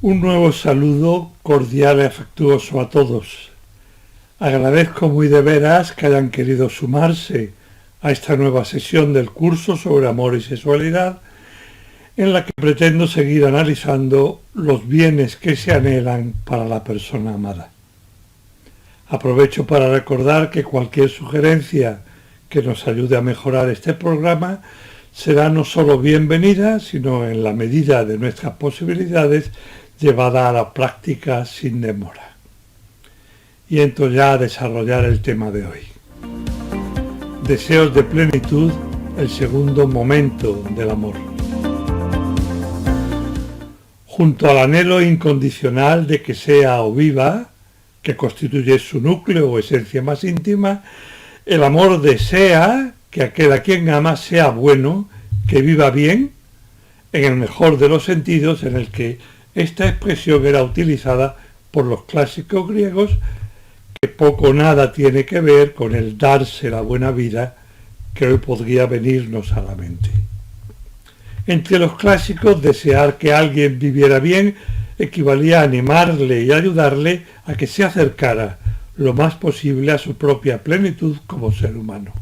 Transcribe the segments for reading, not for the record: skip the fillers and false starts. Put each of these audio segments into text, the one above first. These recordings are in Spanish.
Un nuevo saludo cordial y afectuoso a todos. Agradezco muy de veras que hayan querido sumarse a esta nueva sesión del curso sobre amor y sexualidad, en la que pretendo seguir analizando los bienes que se anhelan para la persona amada. Aprovecho para recordar que cualquier sugerencia que nos ayude a mejorar este programa será no solo bienvenida, sino en la medida de nuestras posibilidades llevada a la práctica sin demora. Y entro ya a desarrollar el tema de hoy. Deseos de plenitud, el segundo momento del amor. Junto al anhelo incondicional de que sea o viva, que constituye su núcleo o esencia más íntima, el amor desea que aquel a quien ama sea bueno, que viva bien, en el mejor de los sentidos en el que esta expresión era utilizada por los clásicos griegos, que poco o nada tiene que ver con el darse la buena vida que hoy podría venirnos a la mente. Entre los clásicos, desear que alguien viviera bien equivalía a animarle y ayudarle a que se acercara lo más posible a su propia plenitud como ser humano.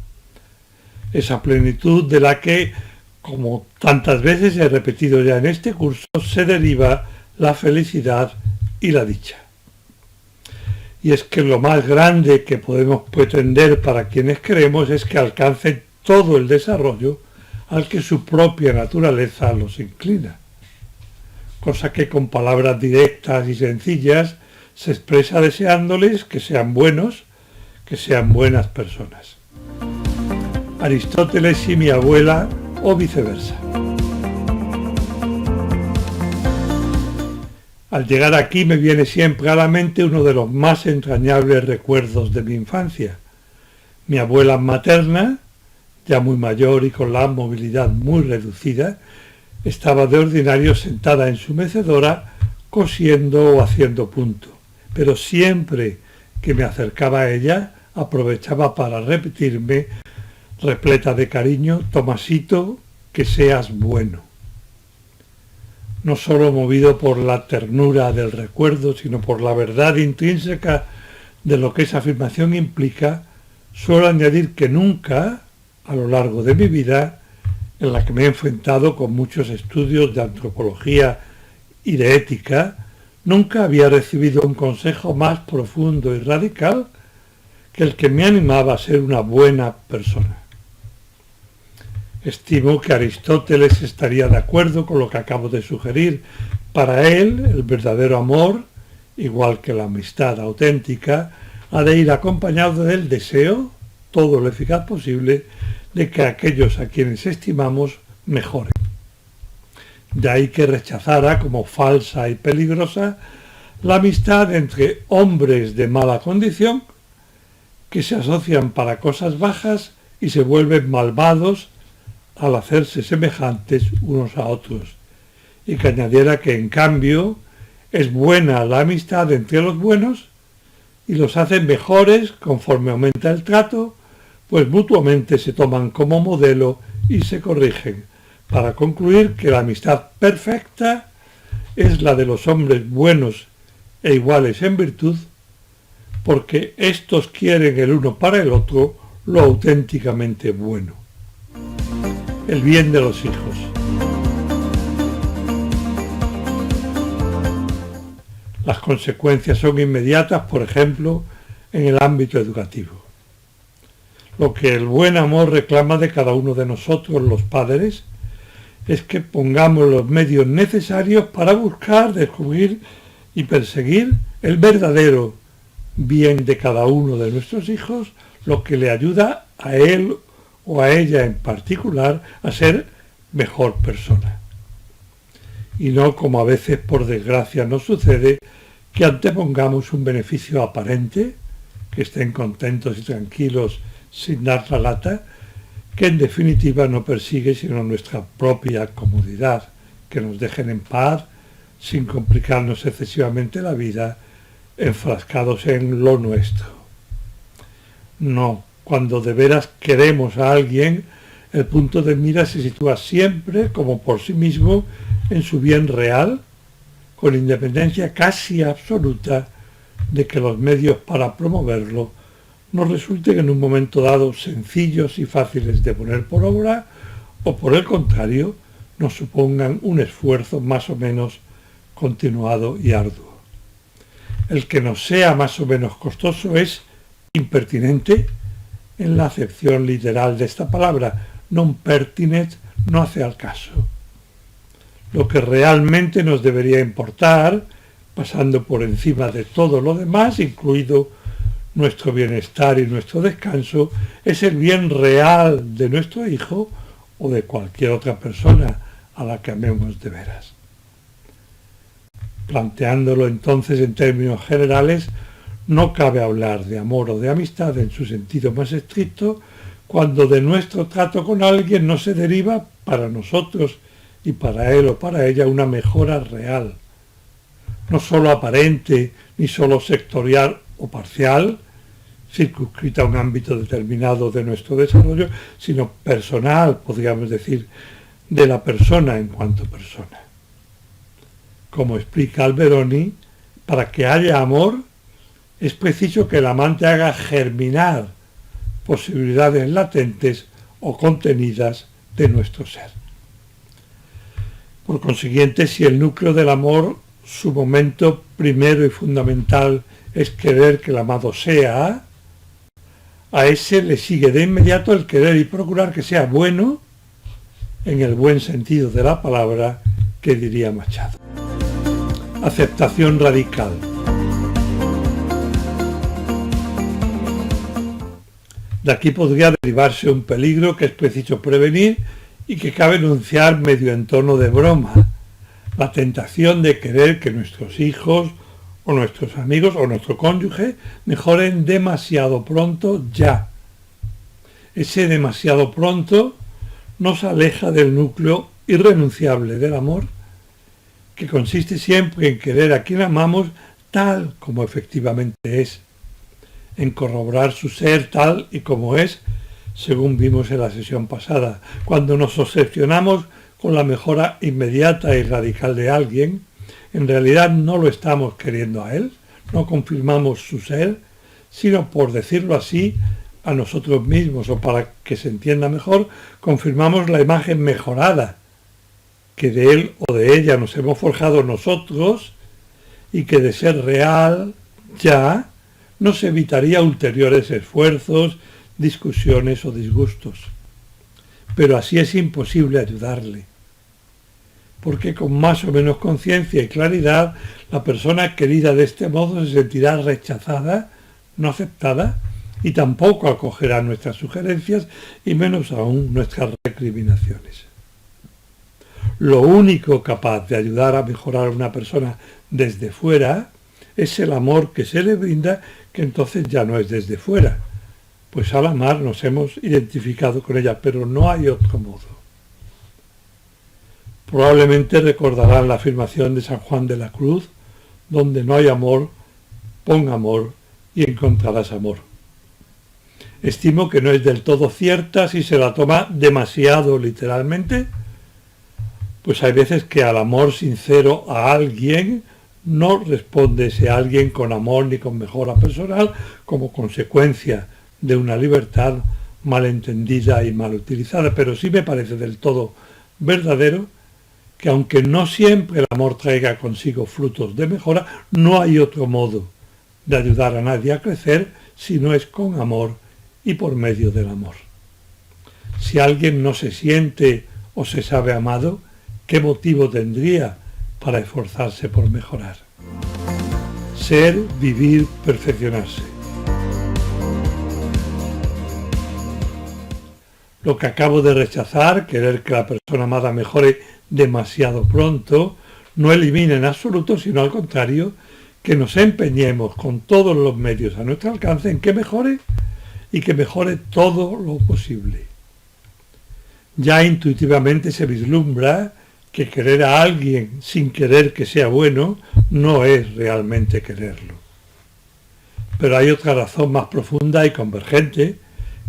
Esa plenitud de la que, como tantas veces he repetido ya en este curso, se deriva la felicidad y la dicha. Y es que lo más grande que podemos pretender para quienes queremos es que alcancen todo el desarrollo al que su propia naturaleza los inclina, cosa que con palabras directas y sencillas se expresa deseándoles que sean buenos, que sean buenas personas. Aristóteles y mi abuela, o viceversa. Al llegar aquí me viene siempre a la mente uno de los más entrañables recuerdos de mi infancia. Mi abuela materna, ya muy mayor y con la movilidad muy reducida, estaba de ordinario sentada en su mecedora cosiendo o haciendo punto, pero siempre que me acercaba a ella aprovechaba para repetirme, repleta de cariño: Tomasito, que seas bueno. No solo movido por la ternura del recuerdo, sino por la verdad intrínseca de lo que esa afirmación implica, suelo añadir que nunca, a lo largo de mi vida, en la que me he enfrentado con muchos estudios de antropología y de ética, nunca había recibido un consejo más profundo y radical que el que me animaba a ser una buena persona. Estimo que Aristóteles estaría de acuerdo con lo que acabo de sugerir. Para él, el verdadero amor, igual que la amistad auténtica, ha de ir acompañado del deseo, todo lo eficaz posible, de que aquellos a quienes estimamos mejoren. De ahí que rechazara como falsa y peligrosa la amistad entre hombres de mala condición que se asocian para cosas bajas y se vuelven malvados al hacerse semejantes unos a otros, y que añadiera que en cambio es buena la amistad entre los buenos y los hace mejores conforme aumenta el trato, pues mutuamente se toman como modelo y se corrigen, para concluir que la amistad perfecta es la de los hombres buenos e iguales en virtud, porque éstos quieren el uno para el otro lo auténticamente bueno. El bien de los hijos. Las consecuencias son inmediatas, por ejemplo, en el ámbito educativo. Lo que el buen amor reclama de cada uno de nosotros, los padres, es que pongamos los medios necesarios para buscar, descubrir y perseguir el verdadero bien de cada uno de nuestros hijos, lo que le ayuda a él o a ella en particular a ser mejor persona. Y no, como a veces por desgracia nos sucede, que antepongamos un beneficio aparente, que estén contentos y tranquilos sin dar la lata, que en definitiva no persigue sino nuestra propia comodidad, que nos dejen en paz sin complicarnos excesivamente la vida, enfrascados en lo nuestro. No, cuando de veras queremos a alguien, el punto de mira se sitúa siempre, como por sí mismo, en su bien real, con independencia casi absoluta de que los medios para promoverlo nos resulten en un momento dado sencillos y fáciles de poner por obra, o por el contrario, nos supongan un esfuerzo más o menos continuado y arduo. El que nos sea más o menos costoso es impertinente en la acepción literal de esta palabra, non pertinet, no hace al caso. Lo que realmente nos debería importar, pasando por encima de todo lo demás, incluido nuestro bienestar y nuestro descanso, es el bien real de nuestro hijo o de cualquier otra persona a la que amemos de veras. Planteándolo entonces en términos generales, no cabe hablar de amor o de amistad en su sentido más estricto cuando de nuestro trato con alguien no se deriva para nosotros y para él o para ella una mejora real, no solo aparente ni solo sectorial o parcial, circunscrita a un ámbito determinado de nuestro desarrollo, sino personal, podríamos decir, de la persona en cuanto persona. Como explica Alberoni, para que haya amor es preciso que el amante haga germinar posibilidades latentes o contenidas de nuestro ser. Por consiguiente, si el núcleo del amor, su momento primero y fundamental es querer que el amado sea, a ese le sigue de inmediato el querer y procurar que sea bueno, en el buen sentido de la palabra que diría Machado. Aceptación radical. De aquí podría derivarse un peligro que es preciso prevenir y que cabe enunciar medio en tono de broma: la tentación de querer que nuestros hijos o nuestros amigos o nuestro cónyuge mejoren demasiado pronto ya. Ese demasiado pronto nos aleja del núcleo irrenunciable del amor, que consiste siempre en querer a quien amamos tal como efectivamente es, en corroborar su ser tal y como es, según vimos en la sesión pasada. Cuando nos obsesionamos con la mejora inmediata y radical de alguien, en realidad no lo estamos queriendo a él, no confirmamos su ser, sino, por decirlo así, a nosotros mismos, o para que se entienda mejor, confirmamos la imagen mejorada que de él o de ella nos hemos forjado nosotros y que, de ser real ya, nos evitaría ulteriores esfuerzos, discusiones o disgustos. Pero así es imposible ayudarle, porque con más o menos conciencia y claridad, la persona querida de este modo se sentirá rechazada, no aceptada, y tampoco acogerá nuestras sugerencias y menos aún nuestras recriminaciones. Lo único capaz de ayudar a mejorar a una persona desde fuera es el amor que se le brinda, que entonces ya no es desde fuera, pues al amar nos hemos identificado con ella, pero no hay otro modo. Probablemente recordarán la afirmación de San Juan de la Cruz: donde no hay amor, pon amor y encontrarás amor. Estimo que no es del todo cierta si se la toma demasiado literalmente, pues hay veces que al amor sincero a alguien no responde ese alguien con amor ni con mejora personal, como consecuencia de una libertad malentendida y mal utilizada, pero sí me parece del todo verdadero que, aunque no siempre el amor traiga consigo frutos de mejora, no hay otro modo de ayudar a nadie a crecer si no es con amor y por medio del amor. Si alguien no se siente o se sabe amado, ¿qué motivo tendría para esforzarse por mejorar? Ser, vivir, perfeccionarse. Lo que acabo de rechazar, querer que la persona amada mejore demasiado pronto, no elimina en absoluto, sino al contrario, que nos empeñemos con todos los medios a nuestro alcance en que mejore y que mejore todo lo posible. Ya intuitivamente se vislumbra que querer a alguien sin querer que sea bueno no es realmente quererlo. Pero hay otra razón más profunda y convergente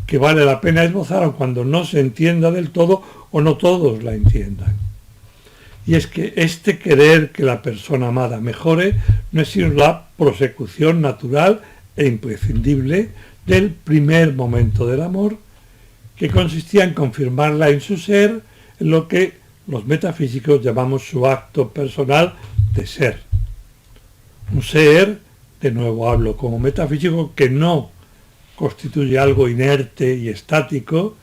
que vale la pena esbozar aun cuando no se entienda del todo o no todos la entiendan. y es que este querer que la persona amada mejore no es sino la prosecución natural e imprescindible del primer momento del amor, que consistía en confirmarla en su ser, en lo que los metafísicos llamamos su acto personal de ser. Un ser, de nuevo hablo como metafísico, que no constituye algo inerte y estático,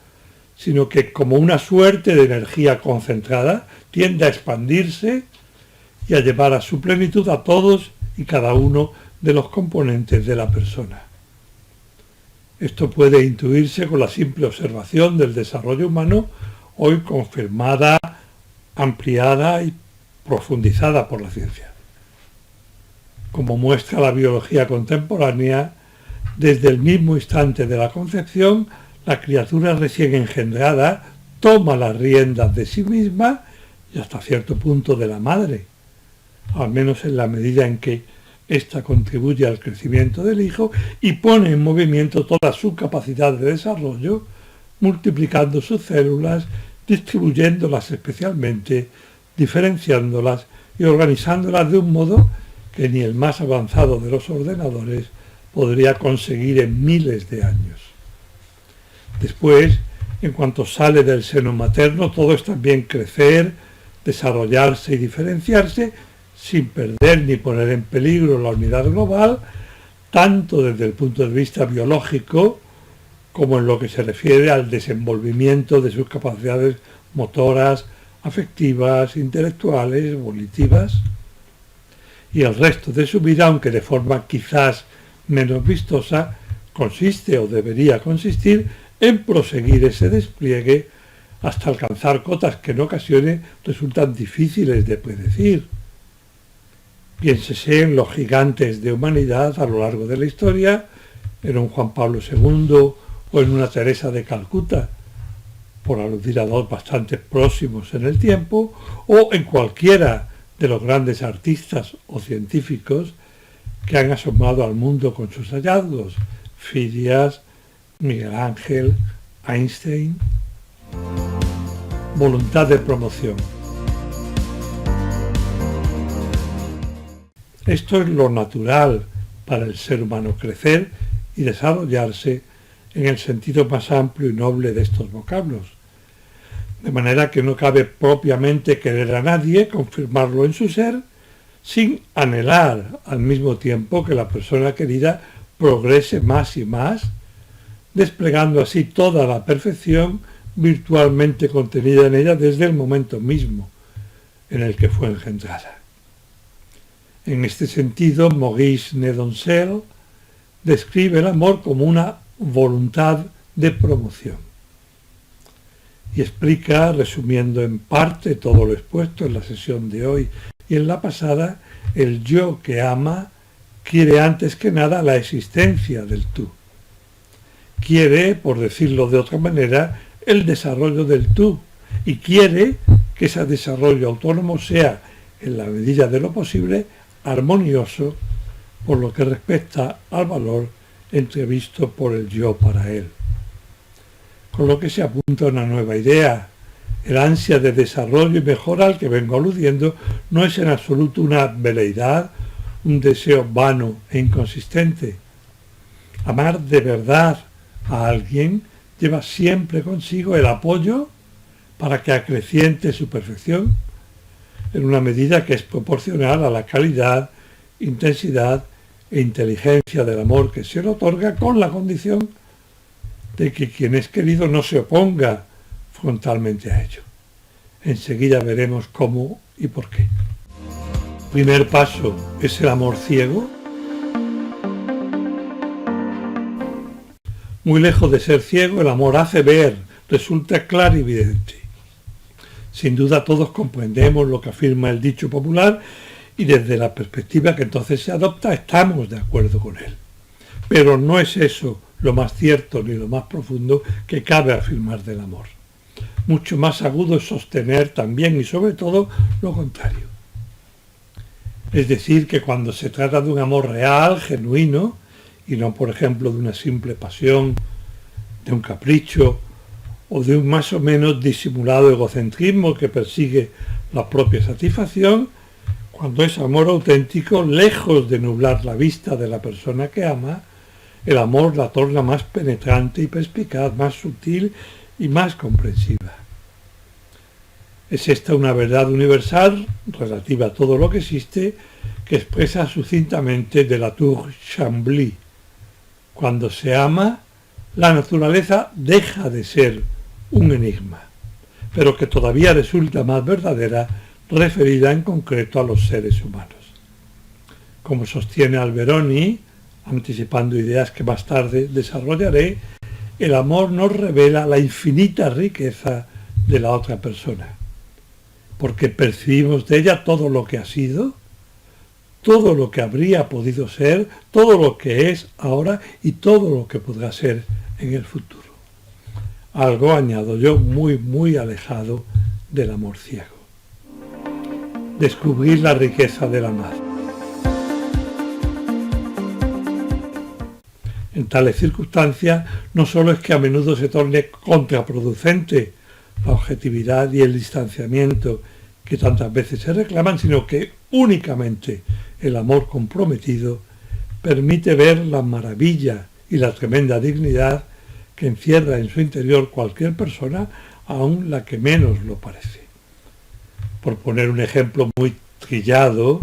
sino que como una suerte de energía concentrada tiende a expandirse y a llevar a su plenitud a todos y cada uno de los componentes de la persona. Esto puede intuirse con la simple observación del desarrollo humano, hoy confirmada, ampliada y profundizada por la ciencia. Como muestra la biología contemporánea, desde el mismo instante de la concepción, la criatura recién engendrada toma las riendas de sí misma y hasta cierto punto de la madre, al menos en la medida en que ésta contribuye al crecimiento del hijo y pone en movimiento toda su capacidad de desarrollo, multiplicando sus células, distribuyéndolas especialmente, diferenciándolas y organizándolas de un modo que ni el más avanzado de los ordenadores podría conseguir en miles de años. Después, en cuanto sale del seno materno, todo es también crecer, desarrollarse y diferenciarse, sin perder ni poner en peligro la unidad global, tanto desde el punto de vista biológico como en lo que se refiere al desenvolvimiento de sus capacidades motoras, afectivas, intelectuales, volitivas. Y el resto de su vida, aunque de forma quizás menos vistosa, consiste o debería consistir en proseguir ese despliegue hasta alcanzar cotas que en ocasiones resultan difíciles de predecir. Piénsese en los gigantes de humanidad a lo largo de la historia, en un Juan Pablo II o en una Teresa de Calcuta, por aludir a dos bastante próximos en el tiempo, o en cualquiera de los grandes artistas o científicos que han asomado al mundo con sus hallazgos, Fidias, Miguel Ángel, Einstein. Voluntad de promoción. Esto es lo natural para el ser humano, crecer y desarrollarse en el sentido más amplio y noble de estos vocablos. De manera que no cabe propiamente querer a nadie, confirmarlo en su ser, sin anhelar al mismo tiempo que la persona querida progrese más y más, desplegando así toda la perfección virtualmente contenida en ella desde el momento mismo en el que fue engendrada. En este sentido, Maurice Nedoncel describe el amor como una voluntad de promoción y explica, resumiendo en parte todo lo expuesto en la sesión de hoy y en la pasada, el yo que ama quiere antes que nada la existencia del tú. Quiere, por decirlo de otra manera, el desarrollo del tú y quiere que ese desarrollo autónomo sea, en la medida de lo posible, armonioso por lo que respecta al valor entrevisto por el yo para él. Con lo que se apunta una nueva idea. El ansia de desarrollo y mejora al que vengo aludiendo no es en absoluto una veleidad, un deseo vano e inconsistente. Amar de verdad a alguien lleva siempre consigo el apoyo para que acreciente su perfección, en una medida que es proporcional a la calidad, intensidad e inteligencia del amor que se le otorga, con la condición de que quien es querido no se oponga frontalmente a ello. Enseguida veremos cómo y por qué. Primer paso es el amor ciego. Muy lejos de ser ciego, el amor hace ver, resulta clarividente. Sin duda todos comprendemos lo que afirma el dicho popular y desde la perspectiva que entonces se adopta estamos de acuerdo con él. Pero no es eso lo más cierto ni lo más profundo que cabe afirmar del amor. Mucho más agudo es sostener también y sobre todo lo contrario. Es decir, que cuando se trata de un amor real, genuino, y no por ejemplo de una simple pasión, de un capricho o de un más o menos disimulado egocentrismo que persigue la propia satisfacción, cuando es amor auténtico, lejos de nublar la vista de la persona que ama, el amor la torna más penetrante y perspicaz, más sutil y más comprensiva. Es esta una verdad universal, relativa a todo lo que existe, que expresa sucintamente de la Tour Chambly. Cuando se ama, la naturaleza deja de ser un enigma, pero que todavía resulta más verdadera referida en concreto a los seres humanos. Como sostiene Alberoni, anticipando ideas que más tarde desarrollaré, el amor nos revela la infinita riqueza de la otra persona, porque percibimos de ella todo lo que ha sido, todo lo que habría podido ser, todo lo que es ahora y todo lo que podrá ser en el futuro. Algo, añado yo, muy alejado del amor ciego. Descubrir la riqueza del amar. En tales circunstancias, no solo es que a menudo se torne contraproducente la objetividad y el distanciamiento que tantas veces se reclaman, sino que únicamente el amor comprometido permite ver la maravilla y la tremenda dignidad que encierra en su interior cualquier persona, aun la que menos lo parece. Por poner un ejemplo muy trillado,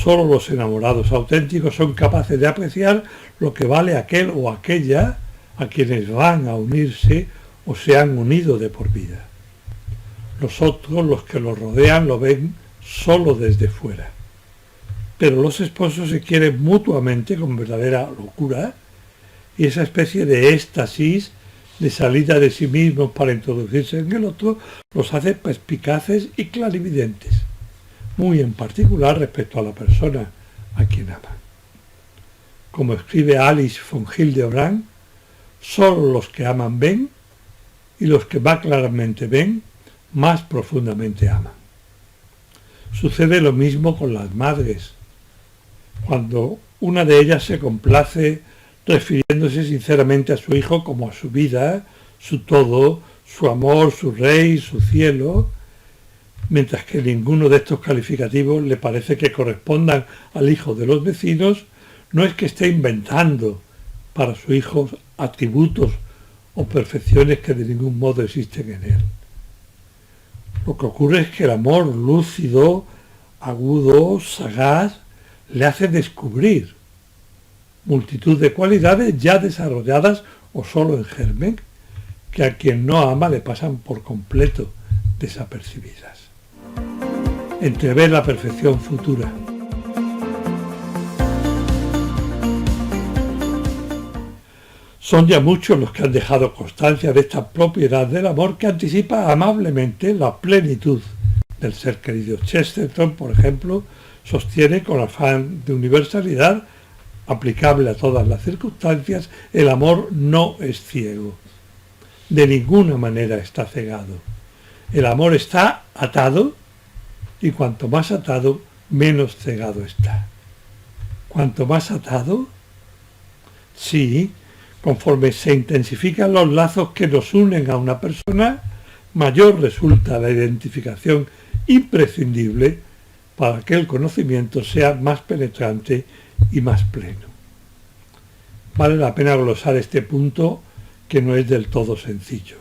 solo los enamorados auténticos son capaces de apreciar lo que vale aquel o aquella a quienes van a unirse o se han unido de por vida. Los otros, los que los rodean, lo ven solo desde fuera. Pero los esposos se quieren mutuamente con verdadera locura, y esa especie de éxtasis, de salida de sí mismos para introducirse en el otro, los hace perspicaces y clarividentes, muy en particular respecto a la persona a quien ama. Como escribe Alice von Hildebrand, solo los que aman ven, y los que más claramente ven, más profundamente aman. Sucede lo mismo con las madres. Cuando una de ellas se complace refiriéndose sinceramente a su hijo como a su vida, su todo, su amor, su rey, su cielo, mientras que ninguno de estos calificativos le parece que correspondan al hijo de los vecinos, no es que esté inventando para su hijo atributos o perfecciones que de ningún modo existen en él. Lo que ocurre es que el amor lúcido, agudo, sagaz, le hace descubrir multitud de cualidades ya desarrolladas o solo en germen, que a quien no ama le pasan por completo desapercibidas. Entrever la perfección futura. Son ya muchos los que han dejado constancia de esta propiedad del amor que anticipa amablemente la plenitud del ser querido. Chesterton, por ejemplo, sostiene con afán de universalidad aplicable a todas las circunstancias: el amor no es ciego. De ninguna manera está cegado. El amor está atado, y cuanto más atado, menos cegado está. ¿Cuanto más atado? Sí, conforme se intensifican los lazos que nos unen a una persona, mayor resulta la identificación imprescindible para que el conocimiento sea más penetrante y más pleno. Vale la pena glosar este punto, que no es del todo sencillo.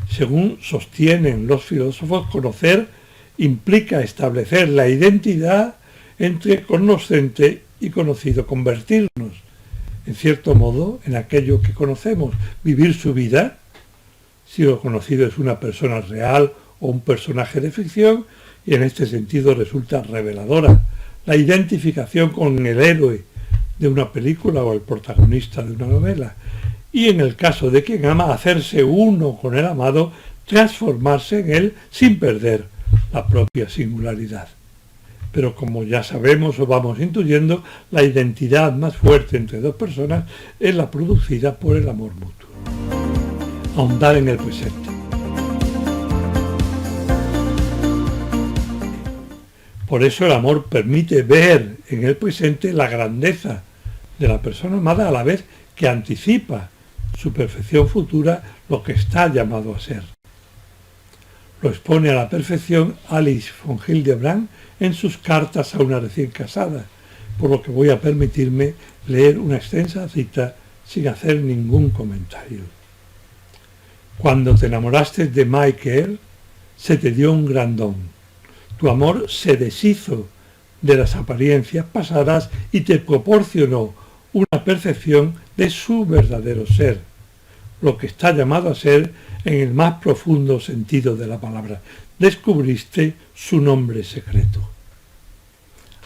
Según sostienen los filósofos, conocer implica establecer la identidad entre conocente y conocido, convertirnos, en cierto modo, en aquello que conocemos, vivir su vida. Si lo conocido es una persona real o un personaje de ficción, y en este sentido resulta reveladora la identificación con el héroe de una película o el protagonista de una novela, y en el caso de quien ama, hacerse uno con el amado, transformarse en él sin perder la propia singularidad. Pero como ya sabemos o vamos intuyendo, la identidad más fuerte entre dos personas es la producida por el amor mutuo. Ahondar en el presente. Por eso el amor permite ver en el presente la grandeza de la persona amada, a la vez que anticipa su perfección futura, lo que está llamado a ser. Lo expone a la perfección Alice von Hildebrand en sus cartas a una recién casada, por lo que voy a permitirme leer una extensa cita sin hacer ningún comentario. Cuando te enamoraste de Michael, se te dio un gran don. Tu amor se deshizo de las apariencias pasadas y te proporcionó una percepción de su verdadero ser, lo que está llamado a ser en el más profundo sentido de la palabra. Descubriste su nombre secreto.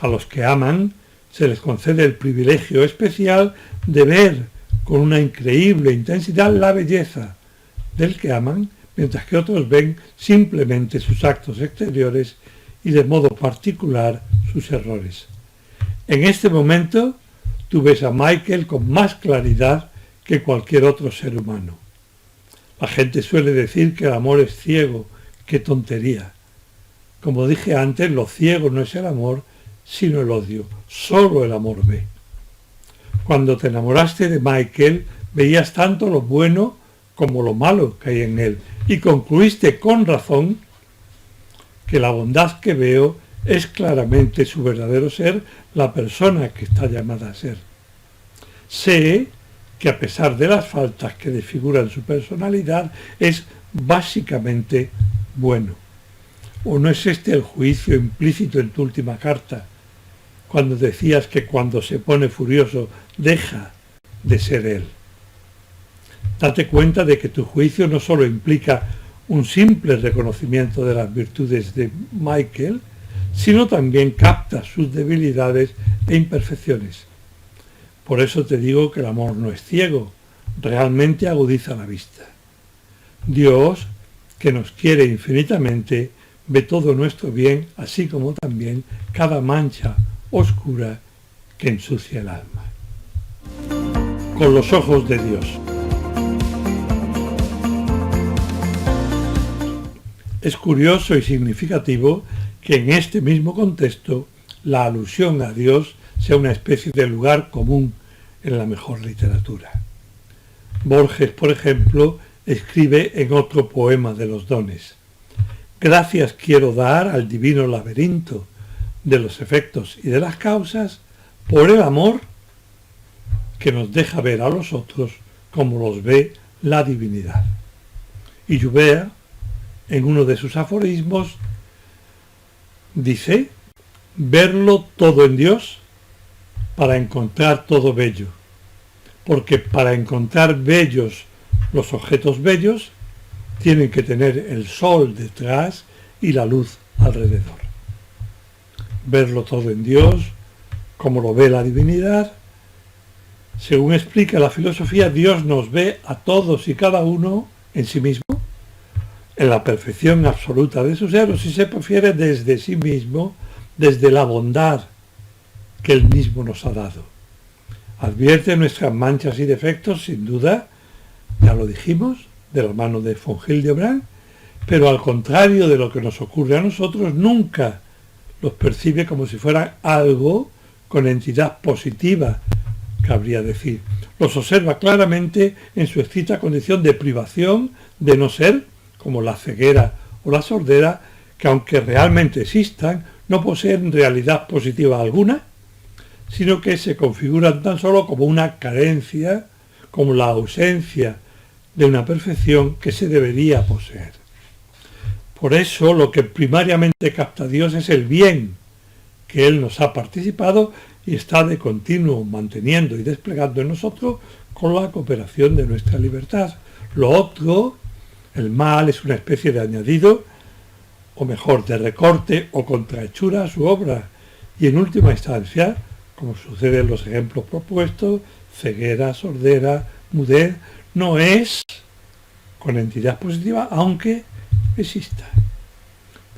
A los que aman se les concede el privilegio especial de ver con una increíble intensidad la belleza del que aman, mientras que otros ven simplemente sus actos exteriores y de modo particular sus errores. En este momento tú ves a Michael con más claridad que cualquier otro ser humano. La gente suele decir que el amor es ciego. ¡Qué tontería! Como dije antes, lo ciego no es el amor, sino el odio. Solo el amor ve. Cuando te enamoraste de Michael, veías tanto lo bueno como lo malo que hay en él, y concluiste con razón que la bondad que veo es claramente su verdadero ser, la persona que está llamada a ser. Sé que a pesar de las faltas que desfiguran su personalidad, es básicamente bueno. ¿O no es este el juicio implícito en tu última carta, cuando decías que cuando se pone furioso deja de ser él? Date cuenta de que tu juicio no solo implica un simple reconocimiento de las virtudes de Michael, sino también capta sus debilidades e imperfecciones. Por eso te digo que el amor no es ciego, realmente agudiza la vista. Dios, que nos quiere infinitamente, ve todo nuestro bien, así como también cada mancha oscura que ensucia el alma. Con los ojos de Dios. Es curioso y significativo que en este mismo contexto la alusión a Dios sea una especie de lugar común en la mejor literatura. Borges, por ejemplo, escribe en otro poema de los dones: gracias quiero dar al divino laberinto de los efectos y de las causas por el amor que nos deja ver a los otros como los ve la divinidad. Y Joubert, en uno de sus aforismos, dice: verlo todo en Dios para encontrar todo bello, porque para encontrar bellos los objetos bellos tienen que tener el sol detrás y la luz alrededor. Verlo todo en Dios, como lo ve la divinidad. Según explica la filosofía, Dios nos ve a todos y cada uno en sí mismo, en la perfección absoluta de su ser, o si se prefiere, desde sí mismo, desde la bondad que Él mismo nos ha dado. Advierte nuestras manchas y defectos, sin duda, ya lo dijimos, de la mano de von Hildebrand, pero al contrario de lo que nos ocurre a nosotros, nunca los percibe como si fueran algo con entidad positiva, cabría decir. Los observa claramente en su estricta condición de privación, de no ser, como la ceguera o la sordera, que aunque realmente existan, no poseen realidad positiva alguna, sino que se configuran tan solo como una carencia, como la ausencia de una perfección que se debería poseer. Por eso lo que primariamente capta Dios es el bien que Él nos ha participado y está de continuo manteniendo y desplegando en nosotros con la cooperación de nuestra libertad. Lo otro, el mal, es una especie de añadido, o mejor, de recorte o contrahechura a su obra, y en última instancia, como sucede en los ejemplos propuestos, ceguera, sordera, mudez, no es con entidad positiva, aunque exista.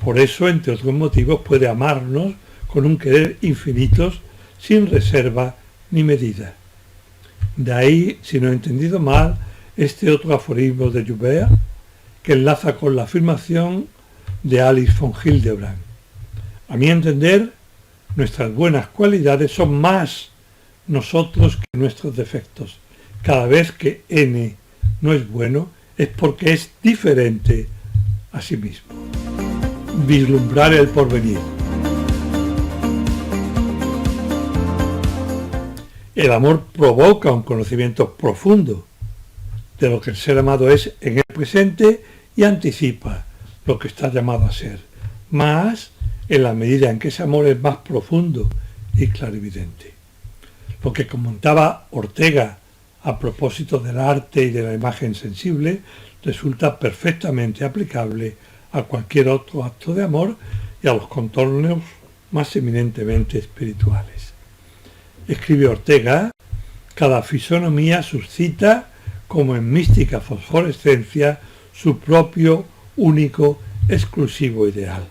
Por eso, entre otros motivos, puede amarnos con un querer infinitos, sin reserva ni medida. De ahí, si no he entendido mal, este otro aforismo de Joubert, que enlaza con la afirmación de Alice von Hildebrand. A mi entender, nuestras buenas cualidades son más nosotros que nuestros defectos. Cada vez que N no es bueno, es porque es diferente a sí mismo. vislumbrar el porvenir. El amor provoca un conocimiento profundo de lo que el ser amado es en el presente y anticipa lo que está llamado a ser, más en la medida en que ese amor es más profundo y clarividente. Lo que comentaba Ortega a propósito del arte y de la imagen sensible resulta perfectamente aplicable a cualquier otro acto de amor y a los contornos más eminentemente espirituales. Escribe Ortega, cada fisonomía suscita, como en mística fosforescencia, su propio, único, exclusivo ideal.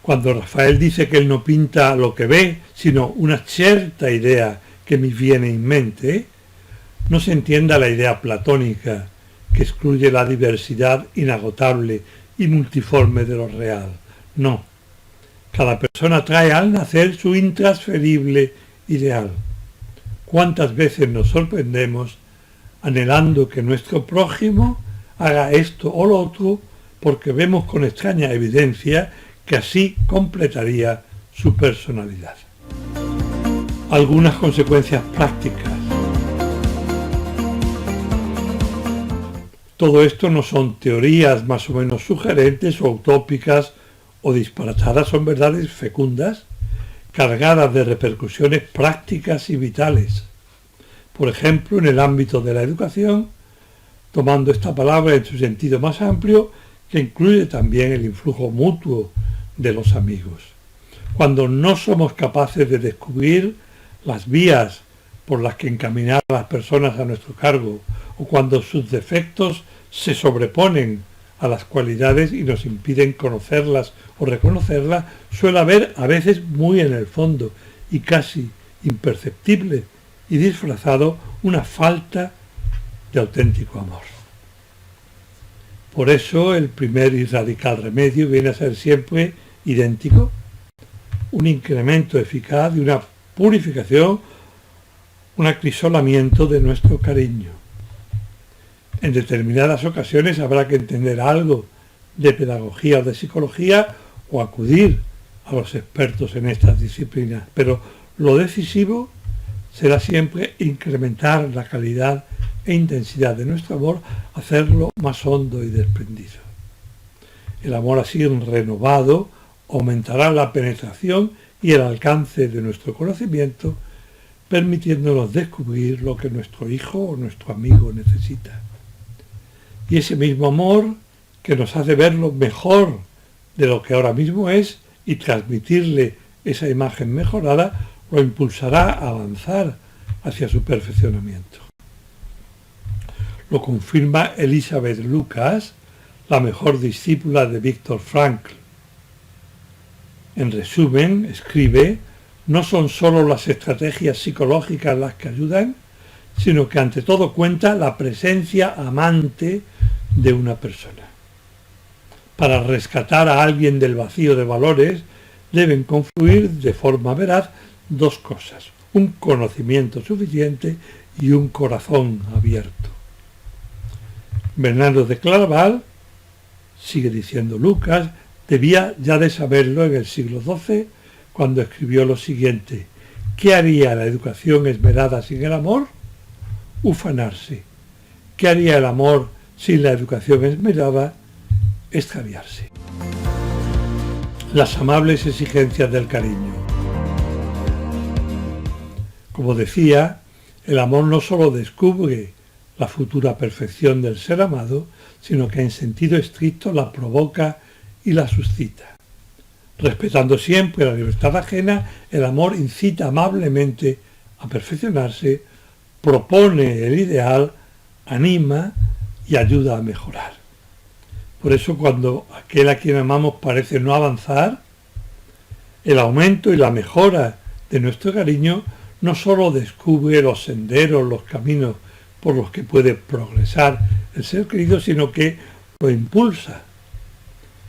Cuando Rafael dice que él no pinta lo que ve, sino una cierta idea que me viene en mente, no se entienda la idea platónica que excluye la diversidad inagotable y multiforme de lo real. No. Cada persona trae al nacer su intransferible ideal. ¿Cuántas veces nos sorprendemos anhelando que nuestro prójimo haga esto o lo otro porque vemos con extraña evidencia que así completaría su personalidad? Algunas consecuencias prácticas. Todo esto no son teorías más o menos sugerentes o utópicas o disparatadas, son verdades fecundas, cargadas de repercusiones prácticas y vitales. Por ejemplo, en el ámbito de la educación, tomando esta palabra en su sentido más amplio, que incluye también el influjo mutuo de los amigos. Cuando no somos capaces de descubrir las vías por las que encaminar a las personas a nuestro cargo, o cuando sus defectos se sobreponen a las cualidades y nos impiden conocerlas o reconocerlas, suele haber a veces muy en el fondo y casi imperceptible y disfrazado una falta de auténtico amor. Por eso el primer y radical remedio viene a ser siempre idéntico, un incremento eficaz de una purificación, un acrisolamiento de nuestro cariño. En determinadas ocasiones habrá que entender algo de pedagogía o de psicología o acudir a los expertos en estas disciplinas, pero lo decisivo será siempre incrementar la calidad e intensidad de nuestro amor, hacerlo más hondo y desprendido. El amor así renovado aumentará la penetración y el alcance de nuestro conocimiento, permitiéndonos descubrir lo que nuestro hijo o nuestro amigo necesita. Y ese mismo amor que nos hace verlo mejor de lo que ahora mismo es y transmitirle esa imagen mejorada, lo impulsará a avanzar hacia su perfeccionamiento. Lo confirma Elizabeth Lucas, la mejor discípula de Viktor Frankl. En resumen, escribe, no son solo las estrategias psicológicas las que ayudan, sino que ante todo cuenta la presencia amante de una persona. Para rescatar a alguien del vacío de valores deben confluir de forma veraz dos cosas, un conocimiento suficiente y un corazón abierto. Bernardo de Claraval, sigue diciendo Lucas, debía ya de saberlo en el siglo XII cuando escribió lo siguiente: ¿qué haría la educación esmerada sin el amor? Ufanarse. ¿Qué haría el amor sin la educación esmerada? Extraviarse. Las amables exigencias del cariño. Como decía, el amor no solo descubre la futura perfección del ser amado, sino que en sentido estricto la provoca y la suscita. Respetando siempre la libertad ajena, el amor incita amablemente a perfeccionarse, propone el ideal, anima y ayuda a mejorar. Por eso cuando aquel a quien amamos parece no avanzar, el aumento y la mejora de nuestro cariño no solo descubre los senderos, los caminos por los que puede progresar el ser querido, sino que lo impulsa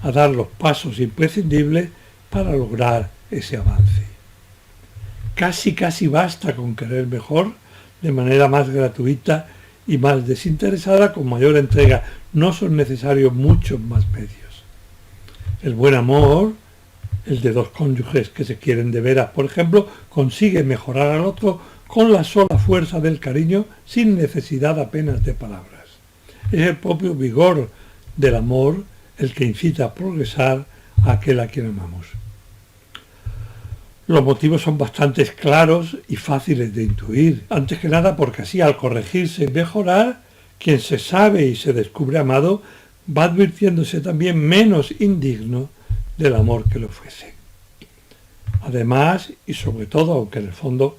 a dar los pasos imprescindibles para lograr ese avance. Casi basta con querer mejor, de manera más gratuita y más desinteresada, con mayor entrega. No son necesarios muchos más medios. El buen amor, el de dos cónyuges que se quieren de veras, por ejemplo, consigue mejorar al otro con la sola fuerza del cariño sin necesidad apenas de palabras. Es el propio vigor del amor el que incita a progresar a aquel a quien amamos. Los motivos son bastante claros y fáciles de intuir, antes que nada porque así al corregirse y mejorar, quien se sabe y se descubre amado va advirtiéndose también menos indigno del amor que le ofrece. Además, y sobre todo, aunque en el fondo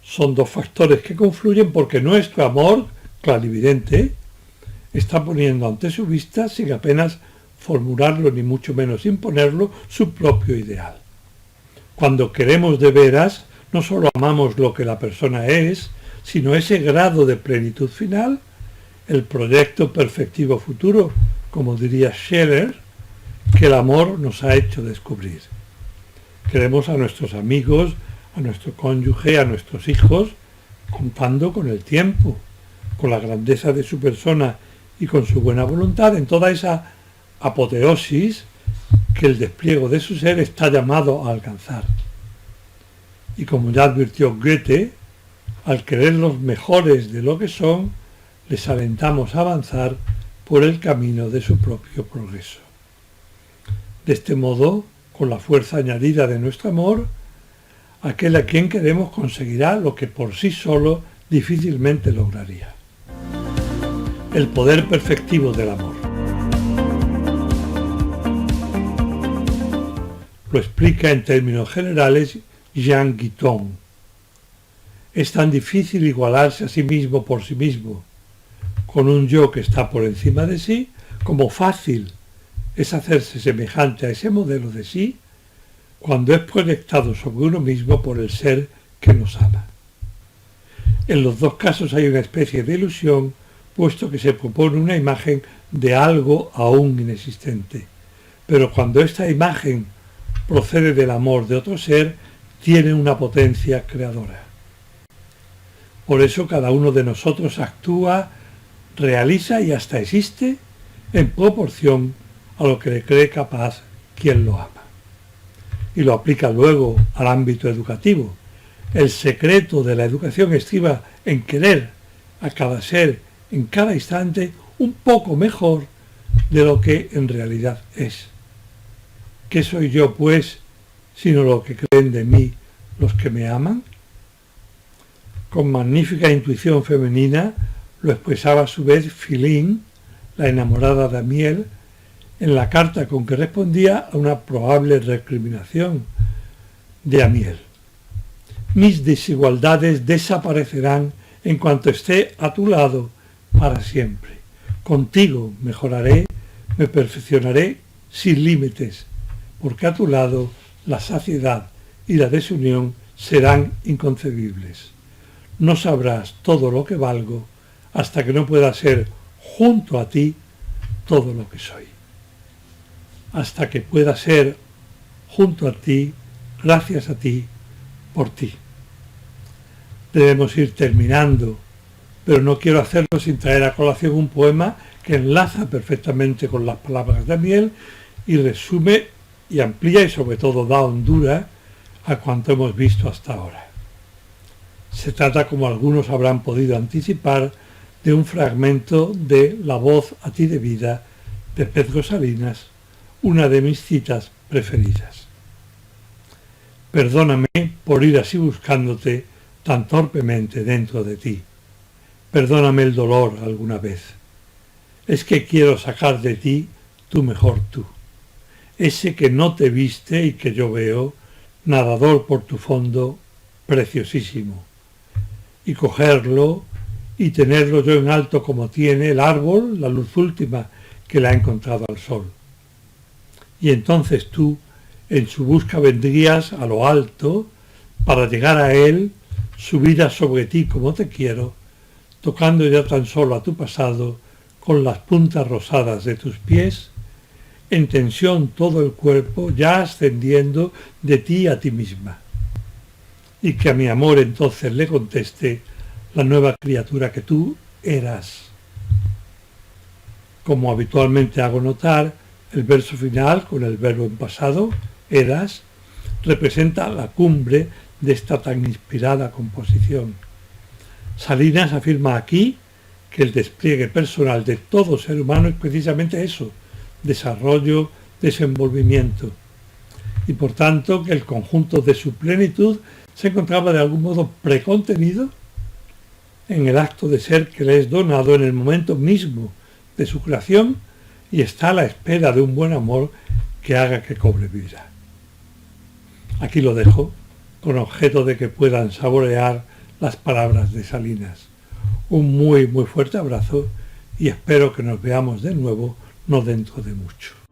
son dos factores que confluyen porque nuestro amor, clarividente, está poniendo ante su vista, sin apenas formularlo ni mucho menos imponerlo, su propio ideal. Cuando queremos de veras, no solo amamos lo que la persona es, sino ese grado de plenitud final, el proyecto perfectivo futuro, como diría Scheller, que el amor nos ha hecho descubrir. Queremos a nuestros amigos, a nuestro cónyuge, a nuestros hijos, contando con el tiempo, con la grandeza de su persona y con su buena voluntad en toda esa apoteosis que el despliegue de su ser está llamado a alcanzar. Y como ya advirtió Goethe, al quererlos mejores de lo que son, les alentamos a avanzar por el camino de su propio progreso. De este modo, con la fuerza añadida de nuestro amor, aquel a quien queremos conseguirá lo que por sí solo difícilmente lograría. El poder perfectivo del amor. Lo explica en términos generales Jean Guiton. Es tan difícil igualarse a sí mismo por sí mismo, con un yo que está por encima de sí, como fácil es hacerse semejante a ese modelo de sí cuando es proyectado sobre uno mismo por el ser que nos ama. En los dos casos hay una especie de ilusión, puesto que se propone una imagen de algo aún inexistente, pero cuando esta imagen procede del amor de otro ser, tiene una potencia creadora. Por eso cada uno de nosotros actúa, realiza y hasta existe en proporción a lo que le cree capaz quien lo ama. Y lo aplica luego al ámbito educativo. El secreto de la educación estriba en querer a cada ser en cada instante un poco mejor de lo que en realidad es. ¿Qué soy yo, pues, sino lo que creen de mí los que me aman? Con magnífica intuición femenina lo expresaba a su vez Philin, la enamorada de Amiel, en la carta con que respondía a una probable recriminación de Amiel. Mis desigualdades desaparecerán en cuanto esté a tu lado para siempre. Contigo mejoraré, me perfeccionaré sin límites, porque a tu lado la saciedad y la desunión serán inconcebibles. No sabrás todo lo que valgo hasta que no pueda ser junto a ti todo lo que soy. Hasta que pueda ser junto a ti, gracias a ti, por ti. Debemos ir terminando, pero no quiero hacerlo sin traer a colación un poema que enlaza perfectamente con las palabras de Amiel y resume y amplía y sobre todo da hondura a cuanto hemos visto hasta ahora. Se trata, como algunos habrán podido anticipar, de un fragmento de La voz a ti de vida de Pedro Salinas, una de mis citas preferidas. Perdóname por ir así buscándote tan torpemente dentro de ti. Perdóname el dolor alguna vez. Es que quiero sacar de ti tu mejor tú. Ese que no te viste y que yo veo, nadador por tu fondo, preciosísimo. Y cogerlo y tenerlo yo en alto como tiene el árbol, la luz última que le ha encontrado al sol. Y entonces tú, en su busca vendrías a lo alto, para llegar a él, subida sobre ti como te quiero, tocando ya tan solo a tu pasado, con las puntas rosadas de tus pies, en tensión todo el cuerpo, ya ascendiendo de ti a ti misma. Y que a mi amor entonces le conteste la nueva criatura que tú eras. Como habitualmente hago notar, El verso final, con el verbo en pasado, eras, representa la cumbre de esta tan inspirada composición. Salinas afirma aquí que el despliegue personal de todo ser humano es precisamente eso, desarrollo, desenvolvimiento, y por tanto que el conjunto de su plenitud se encontraba de algún modo precontenido en el acto de ser que le es donado en el momento mismo de su creación y está a la espera de un buen amor que haga que cobre vida. Aquí lo dejo, con objeto de que puedan saborear las palabras de Salinas. Un muy fuerte abrazo y espero que nos veamos de nuevo no dentro de mucho.